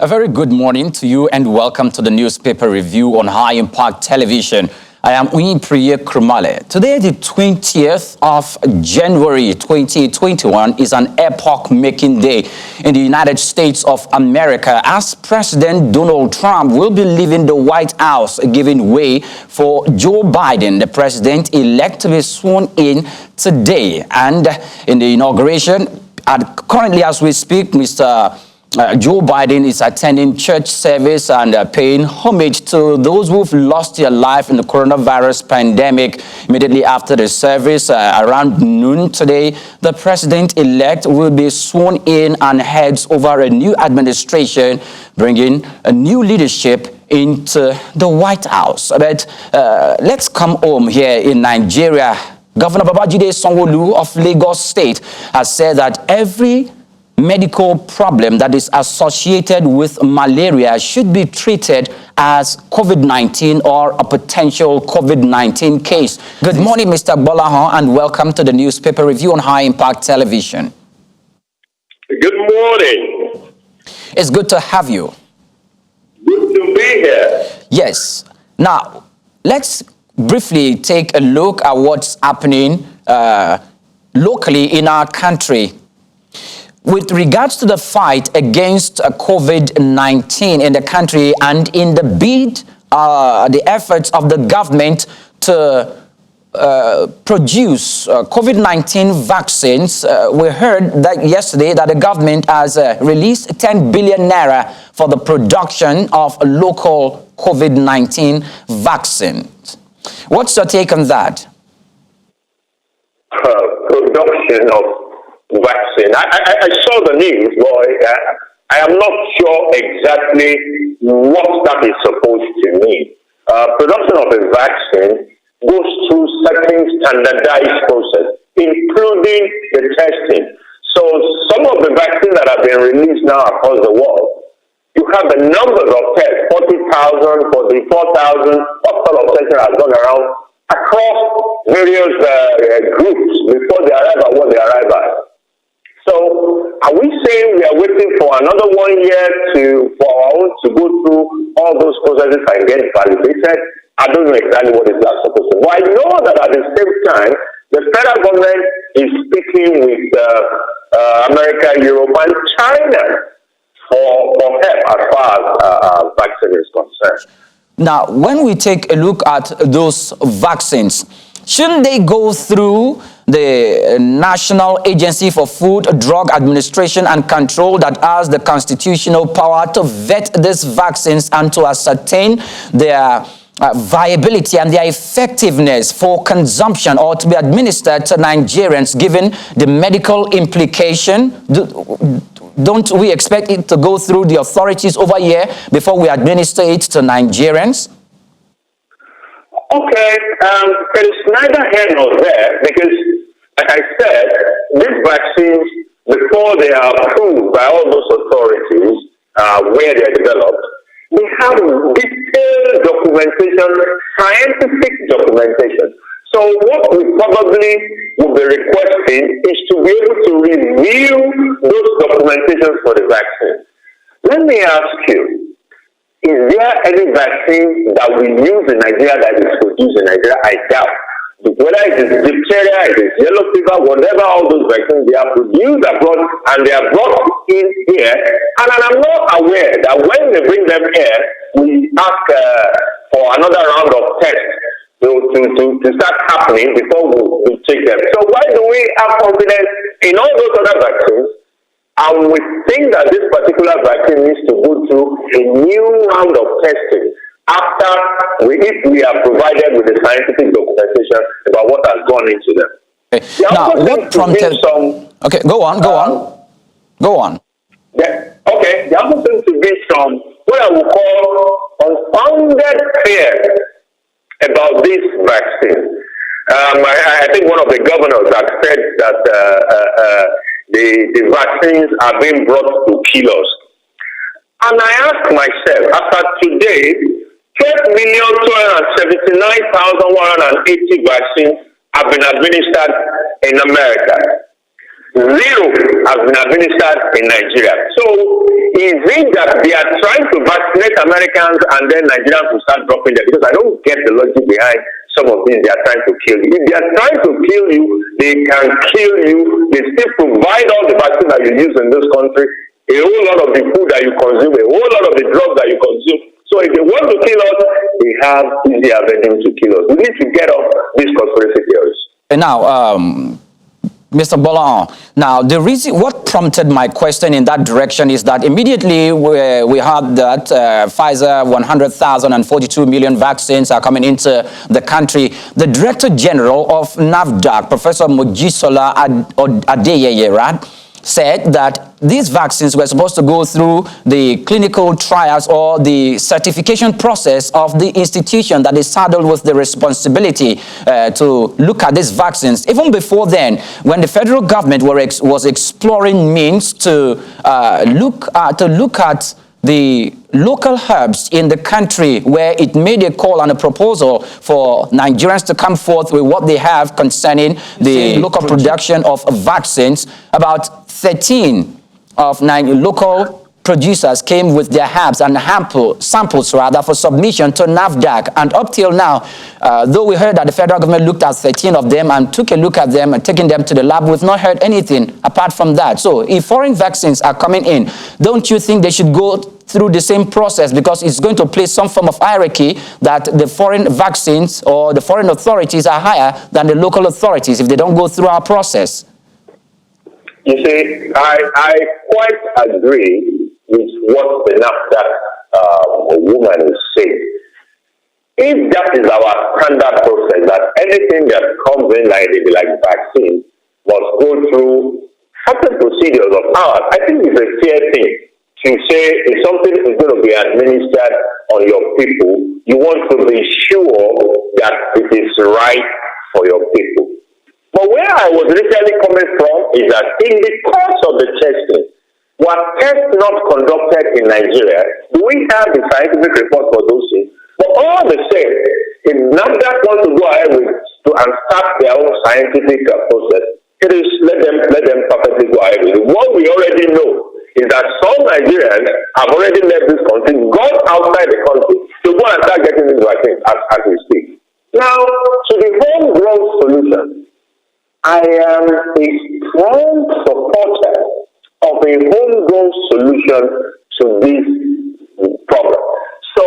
A very good morning to you and welcome to the newspaper review on High Impact Television. I am Priya Krumale. Today, the 20th of January 2021 is an epoch-making day in the United States of America as President Donald Trump will be leaving the White House, giving way for Joe Biden, the president-elect, to be sworn in today. And in the inauguration, currently as we speak, Mr. Joe Biden is attending church service and paying homage to those who've lost their life in the coronavirus pandemic. Immediately after the service, around noon today, the president-elect will be sworn in and heads over a new administration, bringing a new leadership into the White House. But let's come home here in Nigeria. Governor Babajide Sanwo-Olu of Lagos State has said that every medical problem that is associated with malaria should be treated as COVID-19 or a potential COVID-19 case. Good morning, Mr. Bolahan, and welcome to the newspaper review on High Impact Television. Good morning. It's good to have you. Good to be here. Yes. Now, let's briefly take a look at what's happening locally in our country. With regards to the fight against COVID-19 in the country and in the bid, the efforts of the government to produce COVID-19 vaccines, we heard that yesterday that the government has released 10 billion naira for the production of local COVID-19 vaccines. What's your take on that? Production of vaccine. I saw the news, but I am not sure exactly what that is supposed to mean. Production of a vaccine goes through certain standardized process, including the testing. So some of the vaccines that have been released now across the world, you have the numbers of tests, 40,000, 44,000, what sort of testing has gone around across various groups before they arrive at what they arrive at. So, are we saying we are waiting for another 1 year for our own to go through all those processes and get validated? I don't know exactly what is that supposed to be. But I know that at the same time, the federal government is speaking with America, Europe, and China for help as far as vaccine is concerned. Now, when we take a look at those vaccines, shouldn't they go through the National Agency for Food, Drug Administration and Control that has the constitutional power to vet these vaccines and to ascertain their viability and their effectiveness for consumption or to be administered to Nigerians given the medical implication? Don't we expect it to go through the authorities over here before we administer it to Nigerians? Okay, it is neither here nor there because, like I said, these vaccines, before they are approved by all those authorities where they are developed, they have detailed documentation, scientific documentation. So what we probably will be requesting is to be able to review those documentations for the vaccine. Let me ask you, is there any vaccine that we use in Nigeria that is produced in Nigeria? I doubt. Whether it is diphtheria, it is yellow fever, whatever, all those vaccines, they are produced abroad and they are brought in here. And I'm not aware that when they bring them here, we ask for another round of tests to start happening before we take them. So why do we have confidence in all those other vaccines? And we think that this particular vaccine needs to go through a new round of testing if we are provided with the scientific documentation about what has gone into them. Okay. Now, what prompted? Okay, go on. Okay, there also seems to be some what I would call unfounded fear about this vaccine. I think one of the governors has said that the vaccines are being brought to kill us. And I ask myself, after today, 12,279,180 vaccines have been administered in America. Zero has been administered in Nigeria. So is it that they are trying to vaccinate Americans and then Nigerians will start dropping them? Because I don't get the logic behind some of these. They are trying to kill you. If they are trying to kill you, they can kill you. They still provide all the vaccine that you use in this country, a whole lot of the food that you consume, a whole lot of the drugs that you consume. So if they want to kill us, they have easy avenue to kill us. We need to get off these conspiracy theories. And now, Mr. Bolan, now the reason, what prompted my question in that direction is that immediately we heard that Pfizer 100,000 and 42 million vaccines are coming into the country. The Director General of NAFDAC, Professor Mojisola Adeyeye, said that these vaccines were supposed to go through the clinical trials or the certification process of the institution that is saddled with the responsibility to look at these vaccines. Even before then, when the federal government was exploring means to look at the local herbs in the country, where it made a call and a proposal for Nigerians to come forth with what they have concerning the local production of vaccines. About 13 of 9 local producers came with their herbs and samples rather for submission to NAFDAC. And up till now, though we heard that the federal government looked at 13 of them and took a look at them and taken them to the lab, we've not heard anything apart from that. So if foreign vaccines are coming in, don't you think they should go through the same process? Because it's going to place some form of hierarchy that the foreign vaccines or the foreign authorities are higher than the local authorities if they don't go through our process. You see, I quite agree with what the NAFDAC woman is saying. If that is our standard process, that anything that comes in like vaccine must go through certain procedures of ours, I think it's a fair thing to say if something is going to be administered on your people, you want to be sure that it is right for your people. But where I was initially coming from is that in the course of the testing, were tests not conducted in Nigeria? Do we have the scientific report for those things? But all the same, if NAFDAC wants to go ahead and start their own scientific process, it is let them perfectly go ahead with it. What we already know is that some Nigerians have already left this country, gone outside the country to go and start getting this vaccine as we speak. Now, to the homegrown solution, I am a strong supporter of a homegrown solution to this problem. So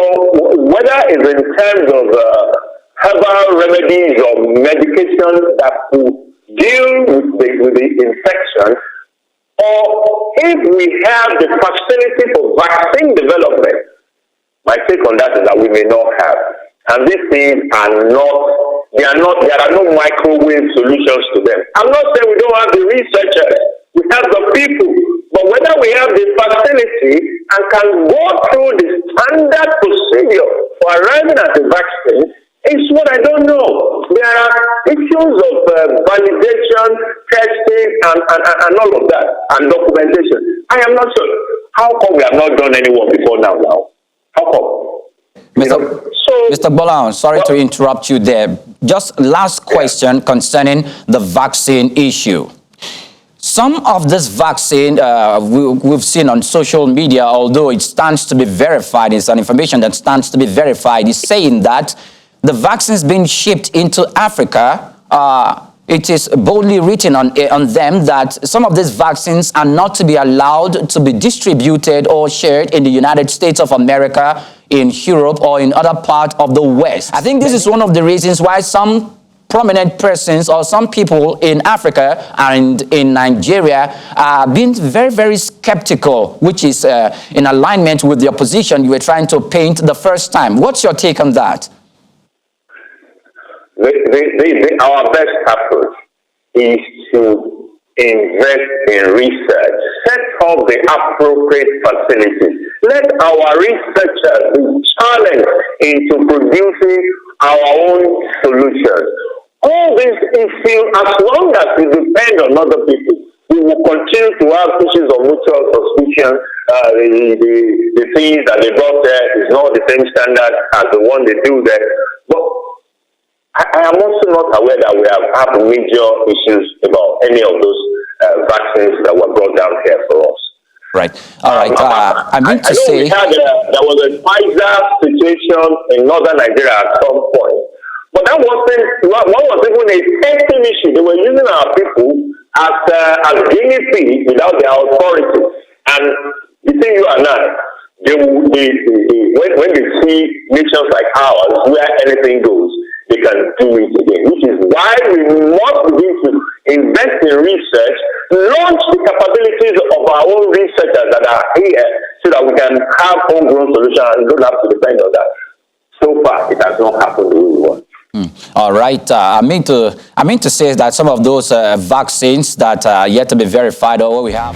whether it's in terms of herbal remedies or medication that will deal with the infection, or if we have the facility for vaccine development, my take on that is that we may not have. And these things there are no microwave solutions to them. I'm not saying we don't have the researchers, we have the people, but whether we have the facility and can go through the standard procedure for arriving at the vaccine is what I don't know. There are issues of validation, testing, and all of that, and documentation. I am not sure. How come we have not done anyone before now? How come? Mr. Bolan, sorry to interrupt you there. Just last question concerning the vaccine issue. Some of this vaccine we've seen on social media, although it stands to be verified, it's an information that stands to be verified, is saying that the vaccines being shipped into Africa, it is boldly written on them that some of these vaccines are not to be allowed to be distributed or shared in the United States of America, in Europe, or in other parts of the West. I think this is one of the reasons why some prominent persons or some people in Africa and in Nigeria are being very, very skeptical, which is in alignment with the opposition you were trying to paint the first time. What's your take on that? Our best approach is to invest in research, set up the appropriate facilities. Let our researchers be challenged into producing our own solutions. All these issues, as long as we depend on other people, we will continue to have issues of mutual suspicion. The things that they brought there is not the same standard as the one they do there. But I am also not aware that we have had major issues about any of those Right. All right. I mean to say... there was a Pfizer situation in northern Nigeria at some point. But that wasn't even a testing issue. They were using our people as guinea pigs without their authority. And you see, you and I, when they see nations like ours, where anything goes, they can do it again. Which is why we must begin to invest in research, launch the capabilities of our own researchers that are here, so that we can have homegrown solutions and don't have to depend on that. So far, it has not happened the way we want. All right. I mean to say that some of those vaccines that are yet to be verified, or what we have.